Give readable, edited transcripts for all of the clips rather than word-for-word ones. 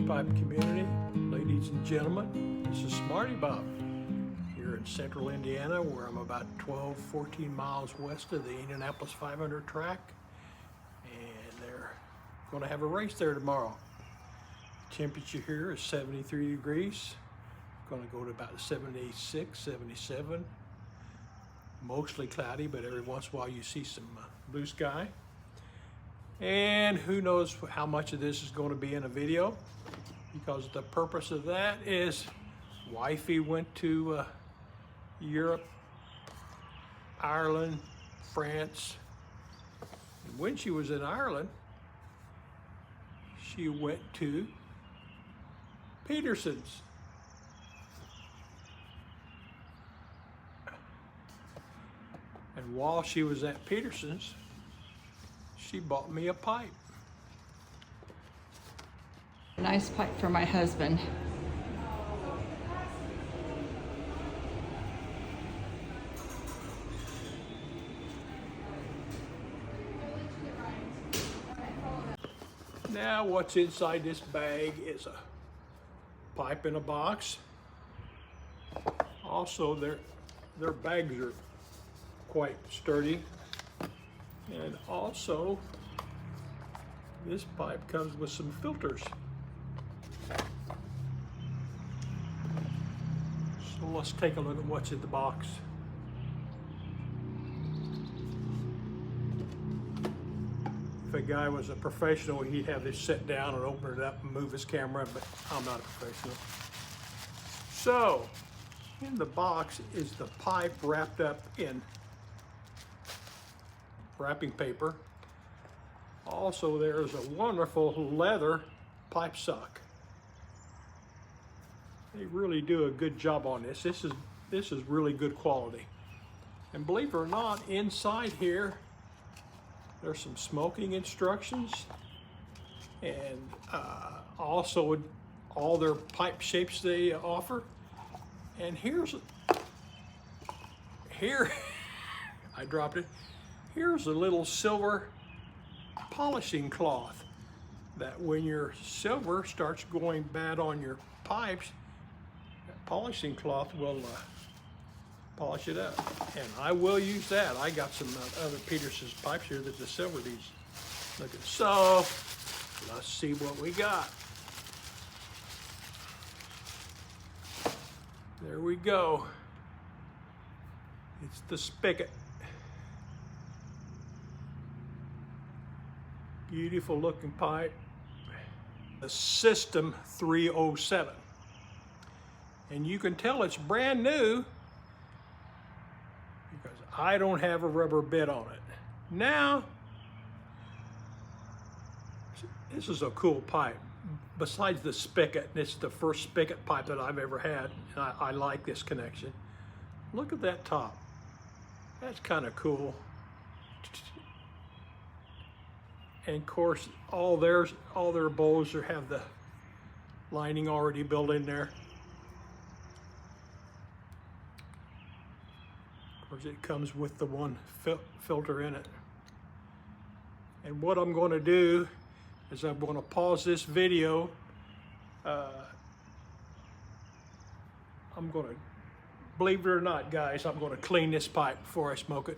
Pipe community, ladies and gentlemen, this is Smarty Bob here in central Indiana, where I'm about 14 miles west of the Indianapolis 500 track, and they're going to have a race there tomorrow. The temperature here is 73 degrees, going to go to about 76, 77, mostly cloudy, but every once in a while you see some blue sky. And who knows how much of this is going to be in a video, because the purpose of that is wifey went to Europe, Ireland, France. And when she was in Ireland, she went to Peterson's. And while she was at Peterson's, she bought me a pipe. A nice pipe for my husband. Now what's inside this bag is a pipe in a box. Also their bags are quite sturdy. And also, this pipe comes with some filters. So let's take a look at what's in the box. If a guy was a professional, he'd have this set down and open it up and move his camera, but I'm not a professional. So, in the box is the pipe wrapped up in wrapping paper. Also, there's a wonderful leather pipe sock. They really do a good job on this. This is really good quality. And believe it or not, inside here there's some smoking instructions, and also all their pipe shapes they offer. And here I dropped it. Here's a little silver polishing cloth that when your silver starts going bad on your pipes, that polishing cloth will polish it up. And I will use that. I got some other Peterson's pipes here that the silver needs. Look at, so let's see what we got. There we go. It's the spigot. Beautiful looking pipe. The System 307. And you can tell it's brand new because I don't have a rubber bit on it. Now, this is a cool pipe. Besides the spigot, and it's the first spigot pipe that I've ever had, and I like this connection. Look at that top. That's kind of cool. And of course, all their bowls have the lining already built in there. Of course, it comes with the one filter in it. And what I'm going to do is I'm going to pause this video. I'm going to, believe it or not, guys, I'm going to clean this pipe before I smoke it,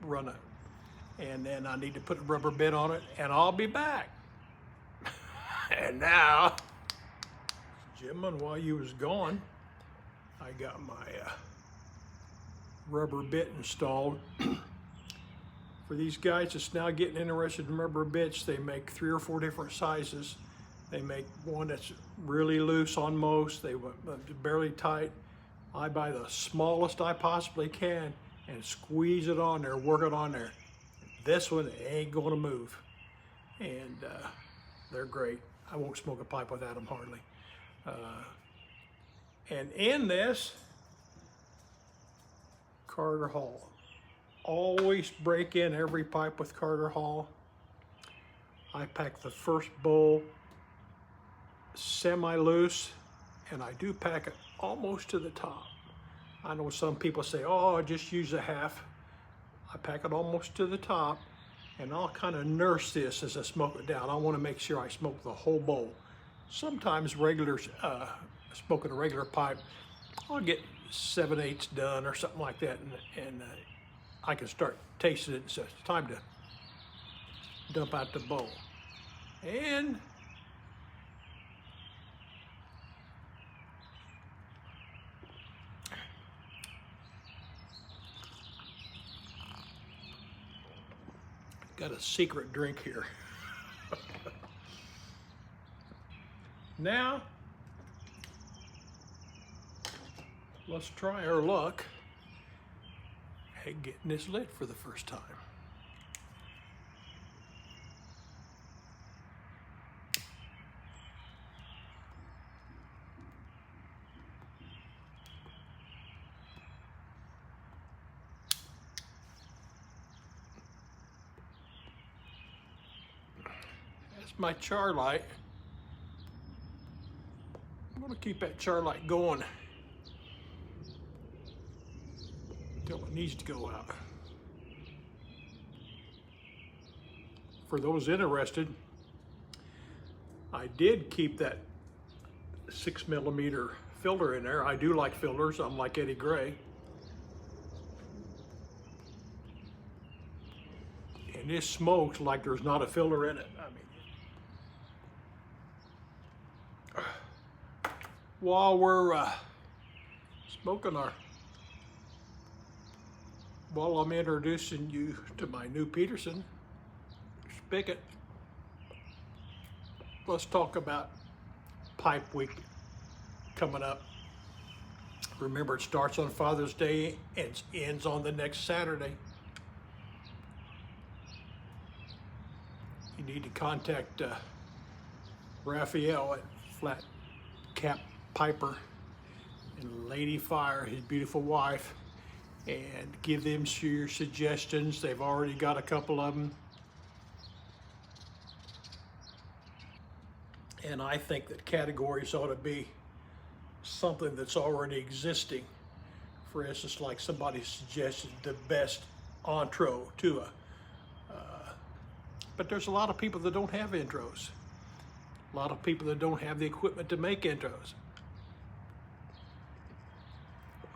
run it. And then I need to put a rubber bit on it, and I'll be back. And now, gentlemen, while you was gone, I got my rubber bit installed. For these guys that's now getting interested in rubber bits, they make 3 or 4 different sizes. They make one that's really loose on most, they want barely tight. I buy the smallest I possibly can and squeeze it on there, work it on there. This one ain't gonna move. And they're great. I won't smoke a pipe without them hardly. And in this, Carter Hall. Always break in every pipe with Carter Hall. I pack the first bowl semi-loose, and I do pack it almost to the top. I know some people say, oh, just use a half. I pack it almost to the top, and I'll kind of nurse this as I smoke it down. I want to make sure I smoke the whole bowl. sometimes regular, smoking a regular pipe, I'll get 7/8 done or something like that, and I can start tasting it, so it's time to dump out the bowl. And got a secret drink here. Now, let's try our luck at getting this lit for the first time. That's my char light. I'm gonna keep that char light going until it needs to go out. For those interested, I did keep that 6mm filter in there. I do like filters, I'm like Eddie Gray. And this smokes like there's not a filter in it. I mean, while we're smoking while I'm introducing you to my new Peterson spigot, let's talk about Pipe Week coming up. Remember, it starts on Father's Day and ends on the next Saturday. You need to contact Raphael at Flat Cap Piper and Lady Fire, his beautiful wife, and give them your suggestions. They've already got a couple of them. And I think that categories ought to be something that's already existing. For instance, like somebody suggested the best intro to a, but there's a lot of people that don't have intros. A lot of people that don't have the equipment to make intros.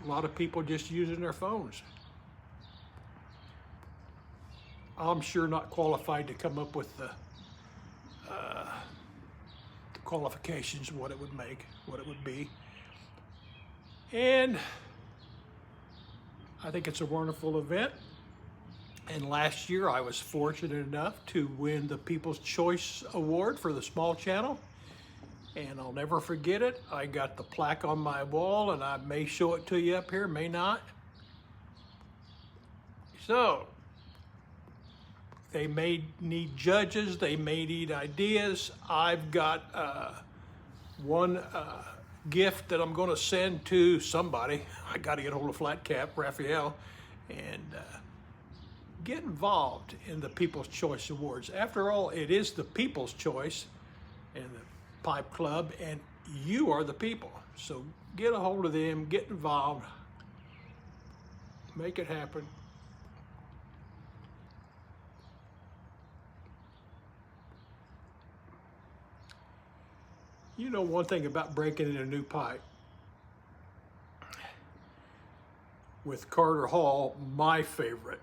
A lot of people just using their phones. I'm sure not qualified to come up with the qualifications, what it would make, what it would be. And I think it's a wonderful event. And last year I was fortunate enough to win the People's Choice Award for the small channel. And I'll never forget it. I got the plaque on my wall, and I may show it to you up here, may not. So, they may need judges, they may need ideas. I've got one gift that I'm gonna send to somebody. I gotta get a hold of Flat Cap, Raphael, and get involved in the People's Choice Awards. After all, it is the people's choice and the Pipe Club, and you are the people. So get a hold of them, get involved, make it happen. You know one thing about breaking in a new pipe, with Carter Hall, my favorite,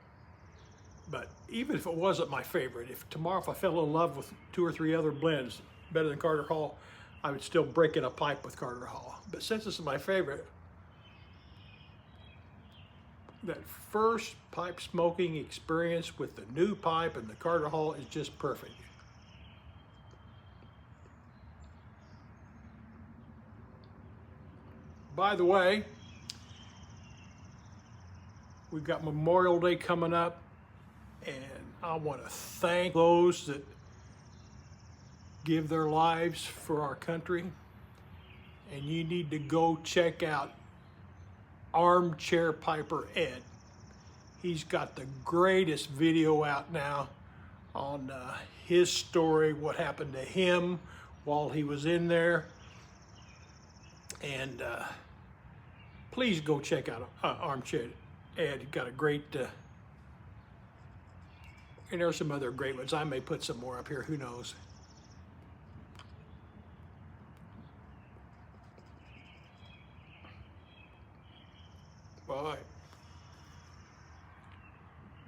but even if it wasn't my favorite, if I fell in love with 2 or 3 other blends better than Carter Hall, I would still break in a pipe with Carter Hall. But since this is my favorite, that first pipe smoking experience with the new pipe and the Carter Hall is just perfect. By the way, we've got Memorial Day coming up, and I want to thank those that give their lives for our country. And you need to go check out Armchair Piper Ed. He's got the greatest video out now on his story, what happened to him while he was in there. And please go check out Armchair Ed. He's got a great, and there are some other great ones. I may put some more up here, who knows. boy.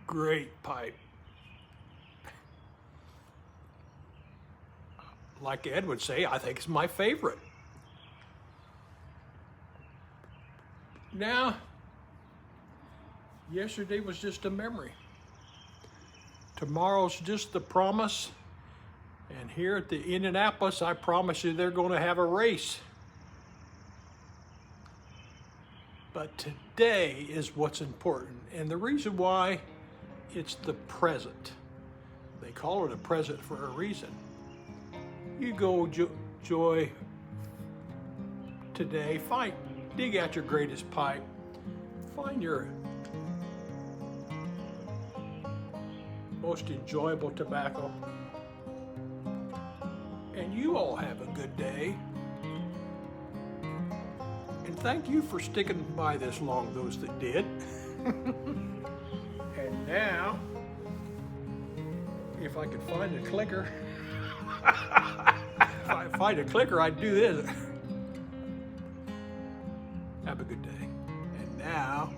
Great pipe. Like Ed would say, I think it's my favorite. Now, yesterday was just a memory. Tomorrow's just the promise. And here at the Indianapolis, I promise you they're going to have a race. But today is what's important. And the reason why, it's the present. They call it a present for a reason. You go, Joy, today, dig out your greatest pipe. Find your most enjoyable tobacco. And you all have a good day. And thank you for sticking by this long, those that did. And now, if I could find a clicker, if I find a clicker, I'd do this. Have a good day. And now,